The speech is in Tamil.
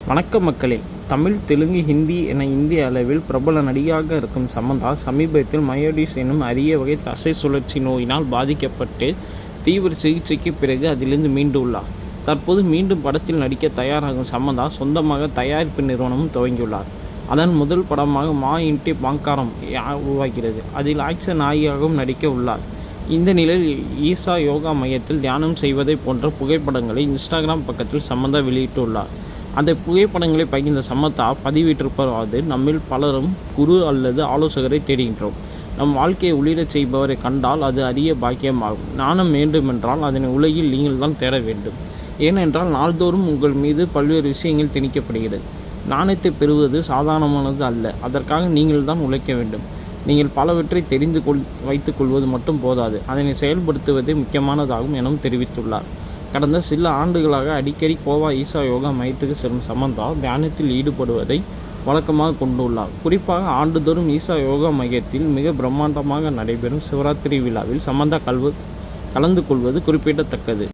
வணக்கம் மக்களே. தமிழ், தெலுங்கு, ஹிந்தி என இந்திய அளவில் பிரபல நடிகையாக இருக்கும் சமந்தா சமீபத்தில் மயோடிஸ் எனும் அரிய வகை தசை சுழற்சி நோயினால் பாதிக்கப்பட்டு தீவிர சிகிச்சைக்கு பிறகு அதிலிருந்து மீண்டுள்ளார். தற்போது மீண்டும் படத்தில் நடிக்க தயாராகும் சமந்தா சொந்தமாக தயாரிப்பு நிறுவனமும் துவங்கியுள்ளார். அதன் முதல் படமாக மா இன்டி பாங்காரம் உருவாகிறது. அதில் ஆக்ஷன் நாயகியாகவும் நடிக்க உள்ளார். இந்த நிலையில் ஈசா யோகா மையத்தில் தியானம் செய்வதை போன்ற புகைப்படங்களை இன்ஸ்டாகிராம் பக்கத்தில் சமந்தா வெளியிட்டுள்ளார். அந்த புகைப்படங்களை பகிர்ந்த சமந்தா பதிவிட்டிருப்பதாவது: நம்மில் பலரும் குரு அல்லது ஆலோசகரை தேடுகின்றோம். நம் வாழ்க்கையை ஒளிரச் செய்பவரை கண்டால் அது அரிய பாக்கியமாகும். ஞானம் வேண்டுமென்றால் அதனை உலகில் நீங்கள் தான் தேட வேண்டும். ஏனென்றால் நாள்தோறும் உங்கள் மீது பல்வேறு விஷயங்கள் திணிக்கப்படுகிறது. ஞானத்தை பெறுவது சாதாரணமானது அல்ல. அதற்காக நீங்கள் தான் உழைக்க வேண்டும். நீங்கள் பலவற்றை தெரிந்து வைத்துக் கொள்வது மட்டும் போதாது, அதனை செயல்படுத்துவதே முக்கியமானதாகும் எனவும் தெரிவித்துள்ளார். கடந்த சில ஆண்டுகளாக அடிக்கடி கோவா ஈசா யோகா மையத்துக்கு செல்லும் சமந்தா தியானத்தில் ஈடுபடுவதை வழக்கமாக கொண்டுள்ளார். குறிப்பாக ஆண்டுதோறும் ஈசா யோகா மையத்தில் மிக பிரம்மாண்டமாக நடைபெறும் சிவராத்திரி விழாவில் சமந்தா கலந்து கொள்வது குறிப்பிடத்தக்கது.